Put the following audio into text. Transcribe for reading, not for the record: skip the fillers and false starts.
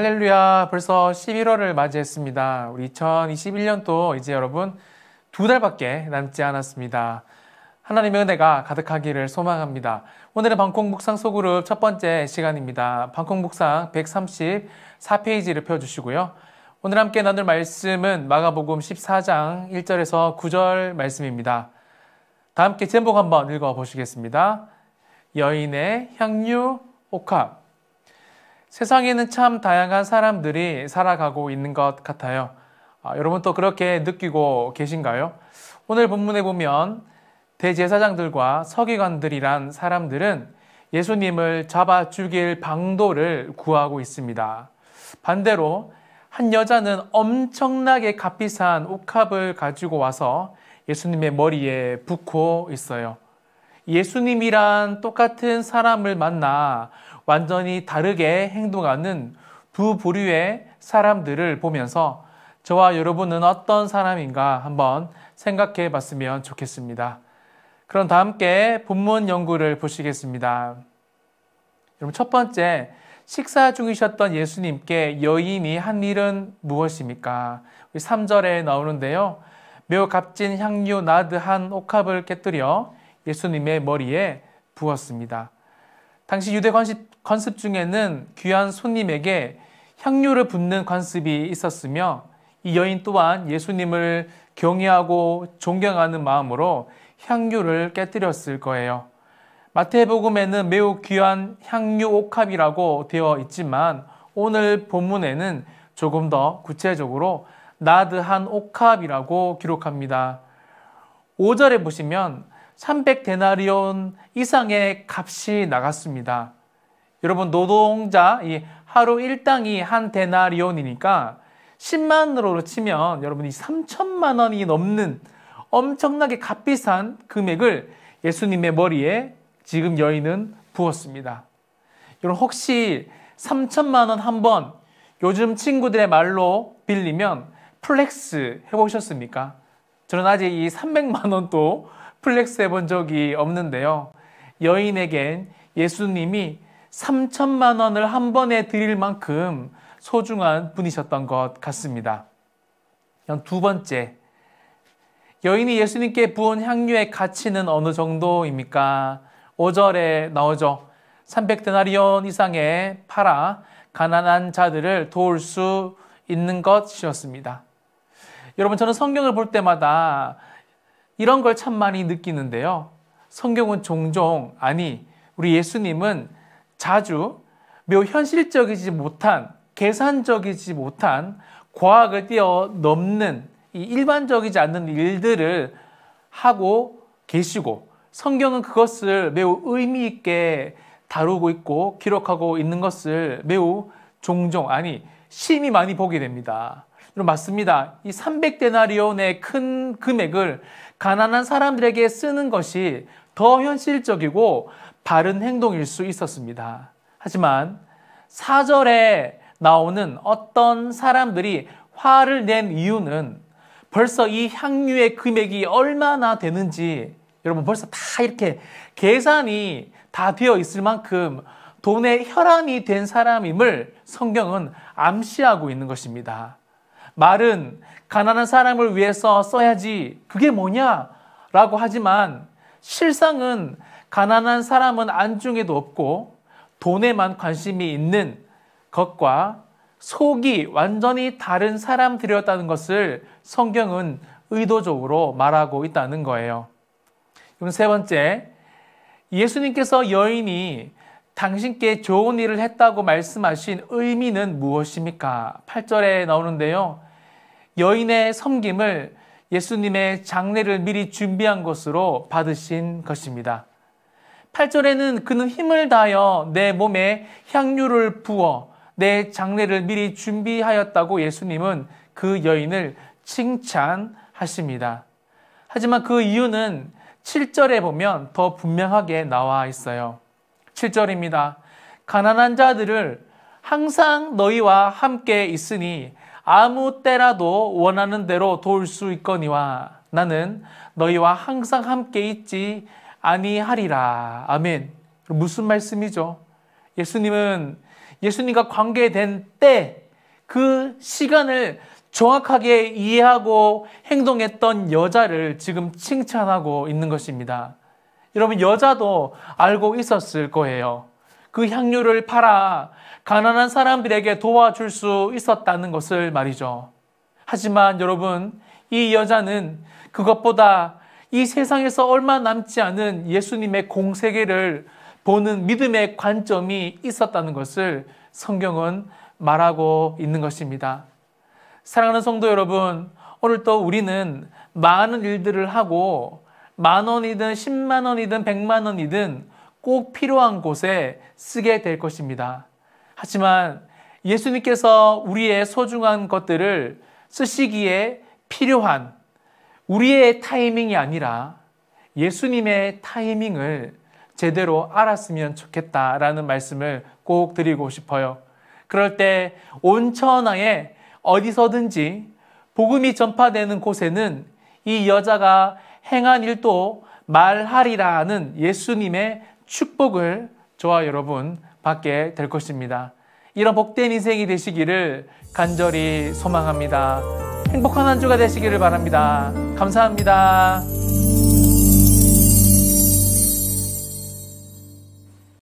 할렐루야, 벌써 11월을 맞이했습니다. 우리 2021년도 이제 여러분 2달밖에 남지 않았습니다. 하나님의 은혜가 가득하기를 소망합니다. 오늘은 방콕 묵상 소그룹 첫 번째 시간입니다. 방콕 묵상 134페이지를 펴주시고요. 오늘 함께 나눌 말씀은 마가복음 14장 1절에서 9절 말씀입니다. 다 함께 제목 한번 읽어보시겠습니다. 여인의 향유 옥합. 세상에는 참 다양한 사람들이 살아가고 있는 것 같아요. 여러분 또 그렇게 느끼고 계신가요? 오늘 본문에 보면 대제사장들과 서기관들이란 사람들은 예수님을 잡아 죽일 방도를 구하고 있습니다. 반대로 한 여자는 엄청나게 값비싼 옥합을 가지고 와서 예수님의 머리에 붓고 있어요. 예수님이란 똑같은 사람을 만나 완전히 다르게 행동하는 두 부류의 사람들을 보면서 저와 여러분은 어떤 사람인가 한번 생각해 봤으면 좋겠습니다. 그럼 다 함께 본문 연구를 보시겠습니다. 여러분 첫 번째, 식사 중이셨던 예수님께 여인이 한 일은 무엇입니까? 3절에 나오는데요. 매우 값진 향유 나드 한 옥합을 깨뜨려 예수님의 머리에 부었습니다. 당시 유대 관습 중에는 귀한 손님에게 향유를 붓는 관습이 있었으며 이 여인 또한 예수님을 경외하고 존경하는 마음으로 향유를 깨뜨렸을 거예요. 마태복음에는 매우 귀한 향유 옥합이라고 되어 있지만 오늘 본문에는 조금 더 구체적으로 나드한 옥합이라고 기록합니다. 5절에 보시면 300데나리온 이상의 값이 나갔습니다. 여러분 노동자 하루 일당이 한 데나리온이니까 10만으로 치면 여러분이 3천만 원이 넘는 엄청나게 값비싼 금액을 예수님의 머리에 지금 여인은 부었습니다. 여러분 혹시 3천만 원 한번 요즘 친구들의 말로 빌리면 플렉스 해보셨습니까? 저는 아직 이 300만 원도 플렉스 해본 적이 없는데요. 여인에겐 예수님이 3천만 원을 한 번에 드릴 만큼 소중한 분이셨던 것 같습니다. 두 번째, 여인이 예수님께 부은 향유의 가치는 어느 정도입니까? 5절에 나오죠. 300데나리온 이상에 팔아 가난한 자들을 도울 수 있는 것이었습니다. 여러분 저는 성경을 볼 때마다 이런 걸 참 많이 느끼는데요. 성경은 종종, 우리 예수님은 자주 매우 현실적이지 못한, 계산적이지 못한 과학을 뛰어넘는 이 일반적이지 않는 일들을 하고 계시고 성경은 그것을 매우 의미 있게 다루고 있고 기록하고 있는 것을 매우 종종, 심히 많이 보게 됩니다. 여러분 맞습니다. 이 300데나리온의 큰 금액을 가난한 사람들에게 쓰는 것이 더 현실적이고 바른 행동일 수 있었습니다. 하지만 4절에 나오는 어떤 사람들이 화를 낸 이유는 벌써 이 향유의 금액이 얼마나 되는지 여러분 벌써 다 이렇게 계산이 다 되어 있을 만큼 돈의 혈안이 된 사람임을 성경은 암시하고 있는 것입니다. 말은 가난한 사람을 위해서 써야지 그게 뭐냐? 라고 하지만 실상은 가난한 사람은 안중에도 없고 돈에만 관심이 있는 것과 속이 완전히 다른 사람들이었다는 것을 성경은 의도적으로 말하고 있다는 거예요. 그럼 세 번째, 예수님께서 여인이 당신께 좋은 일을 했다고 말씀하신 의미는 무엇입니까? 8절에 나오는데요. 여인의 섬김을 예수님의 장례를 미리 준비한 것으로 받으신 것입니다. 8절에는 그는 힘을 다하여 내 몸에 향유를 부어 내 장례를 미리 준비하였다고 예수님은 그 여인을 칭찬하십니다. 하지만 그 이유는 7절에 보면 더 분명하게 나와 있어요. 7절입니다. 가난한 자들을 항상 너희와 함께 있으니 아무 때라도 원하는 대로 도울 수 있거니와 나는 너희와 항상 함께 있지 아니하리라. 아멘. 무슨 말씀이죠? 예수님은 예수님과 관계된 때 그 시간을 정확하게 이해하고 행동했던 여자를 지금 칭찬하고 있는 것입니다. 여러분, 여자도 알고 있었을 거예요. 그 향유를 팔아 가난한 사람들에게 도와줄 수 있었다는 것을 말이죠. 하지만 여러분, 이 여자는 그것보다 이 세상에서 얼마 남지 않은 예수님의 공세계를 보는 믿음의 관점이 있었다는 것을 성경은 말하고 있는 것입니다. 사랑하는 성도 여러분, 오늘 또 우리는 많은 일들을 하고 10,000원이든 100,000원이든 100,000원이든 꼭 필요한 곳에 쓰게 될 것입니다. 하지만 예수님께서 우리의 소중한 것들을 쓰시기에 필요한 우리의 타이밍이 아니라 예수님의 타이밍을 제대로 알았으면 좋겠다라는 말씀을 꼭 드리고 싶어요. 그럴 때 온 천하에 어디서든지 복음이 전파되는 곳에는 이 여자가 행한 일도 말하리라는 예수님의 축복을 저와 여러분 받게 될 것입니다. 이런 복된 인생이 되시기를 간절히 소망합니다. 행복한 한 주가 되시기를 바랍니다. 감사합니다.